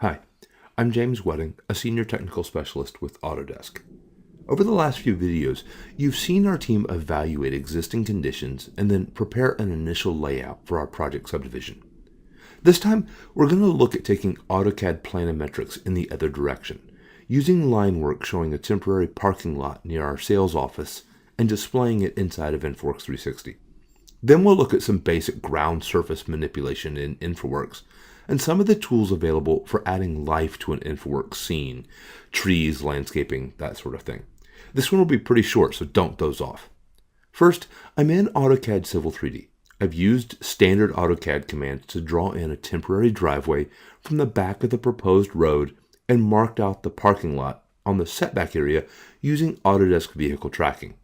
Hi, I'm James Wedding, a Senior Technical Specialist with Autodesk. Over the last few videos, you've seen our team evaluate existing conditions and then prepare an initial layout for our project subdivision. This time, we're going to look at taking AutoCAD planimetrics in the other direction, using line work showing a temporary parking lot near our sales office and displaying it inside of InfraWorks 360. Then we'll look at some basic ground surface manipulation in InfraWorks and some of the tools available for adding life to an InfraWorks scene, trees, landscaping, that sort of thing. This one will be pretty short, so don't doze off. First, I'm in AutoCAD Civil 3D. I've used standard AutoCAD commands to draw in a temporary driveway from the back of the proposed road and marked out the parking lot on the setback area using Autodesk Vehicle Tracking.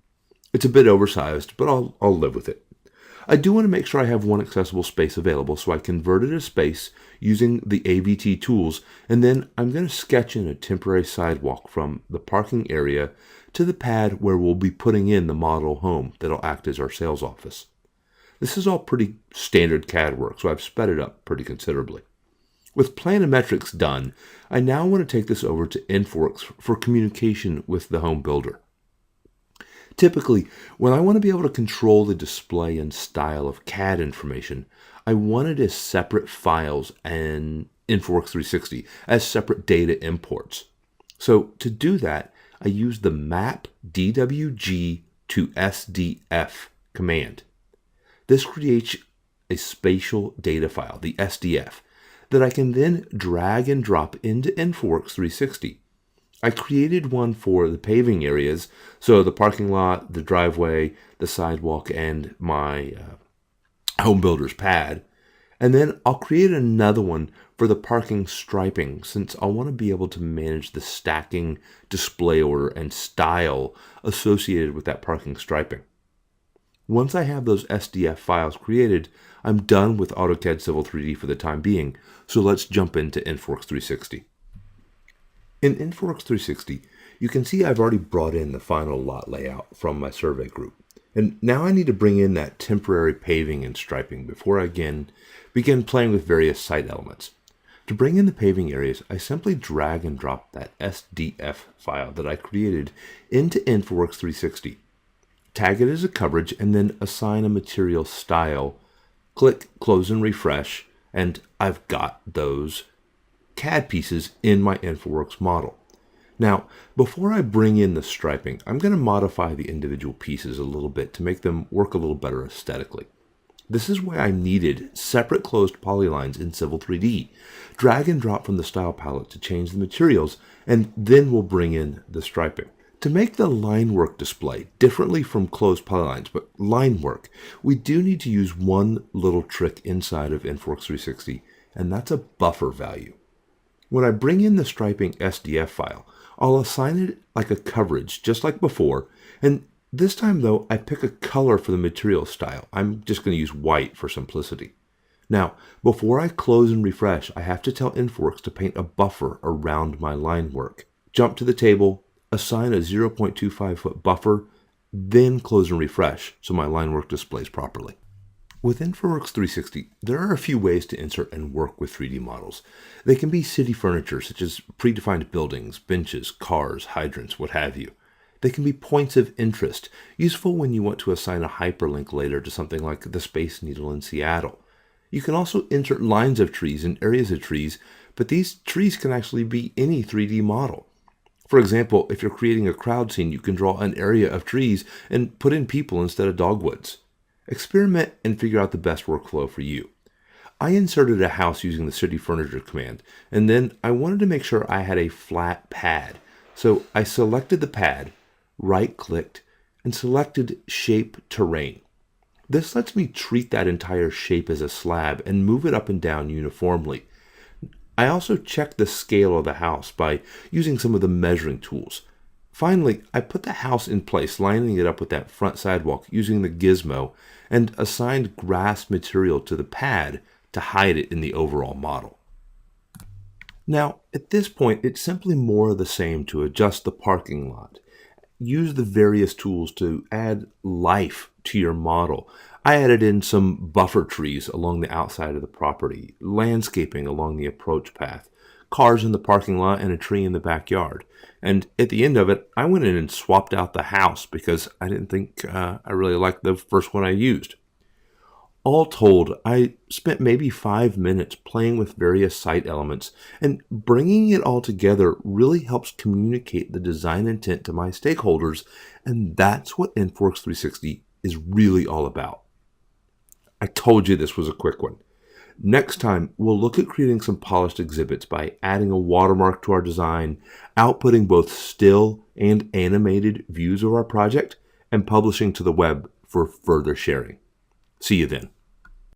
It's a bit oversized, but I'll live with it. I do want to make sure I have one accessible space available, so I converted a space using the AVT tools, and then I'm going to sketch in a temporary sidewalk from the parking area to the pad where we'll be putting in the model home that'll act as our sales office. This is all pretty standard CAD work, so I've sped it up pretty considerably. With planimetrics done, I now want to take this over to InfraWorks for communication with the home builder. Typically, when I want to be able to control the display and style of CAD information, I want it as separate files in InfraWorks 360, as separate data imports. So to do that, I use the map DWG to SDF command. This creates a spatial data file, the SDF, that I can then drag and drop into InfraWorks 360. I created one for the paving areas, so the parking lot, the driveway, the sidewalk, and my home builder's pad. And then I'll create another one for the parking striping, since I want to be able to manage the stacking, display order, and style associated with that parking striping. Once I have those SDF files created, I'm done with AutoCAD Civil 3D for the time being, so let's jump into InfraWorks 360. In InfraWorks 360, you can see I've already brought in the final lot layout from my survey group. And now I need to bring in that temporary paving and striping before I again begin playing with various site elements. To bring in the paving areas, I simply drag and drop that SDF file that I created into InfraWorks 360. Tag it as a coverage and then assign a material style. Click Close and Refresh, and I've got those CAD pieces in my InfraWorks model. Now, before I bring in the striping, I'm going to modify the individual pieces a little bit to make them work a little better aesthetically. This is why I needed separate closed polylines in Civil 3D. Drag and drop from the style palette to change the materials, and then we'll bring in the striping. To make the line work display differently from closed polylines, but line work, we do need to use one little trick inside of InfraWorks 360, and that's a buffer value. When I bring in the striping SDF file, I'll assign it like a coverage, just like before, and this time though, I pick a color for the material style. I'm just going to use white for simplicity. Now, before I close and refresh, I have to tell InfraWorks to paint a buffer around my line work. Jump to the table, assign a 0.25 foot buffer, then close and refresh so my line work displays properly. With InfraWorks 360, there are a few ways to insert and work with 3D models. They can be city furniture, such as predefined buildings, benches, cars, hydrants, what have you. They can be points of interest, useful when you want to assign a hyperlink later to something like the Space Needle in Seattle. You can also insert lines of trees and areas of trees, but these trees can actually be any 3D model. For example, if you're creating a crowd scene, you can draw an area of trees and put in people instead of dogwoods. Experiment and figure out the best workflow for you. I inserted a house using the city furniture command, and then I wanted to make sure I had a flat pad. So I selected the pad, right-clicked, and selected Shape Terrain. This lets me treat that entire shape as a slab and move it up and down uniformly. I also checked the scale of the house by using some of the measuring tools. Finally, I put the house in place, lining it up with that front sidewalk using the gizmo, and assigned grass material to the pad to hide it in the overall model. Now, at this point, it's simply more of the same to adjust the parking lot. Use the various tools to add life to your model. I added in some buffer trees along the outside of the property, landscaping along the approach path, cars in the parking lot and a tree in the backyard. And at the end of it, I went in and swapped out the house because I didn't think I really liked the first one I used. All told, I spent maybe 5 minutes playing with various site elements, and bringing it all together really helps communicate the design intent to my stakeholders, and that's what NForks 360 is really all about. I told you this was a quick one. Next time, we'll look at creating some polished exhibits by adding a watermark to our design, outputting both still and animated views of our project, and publishing to the web for further sharing. See you then.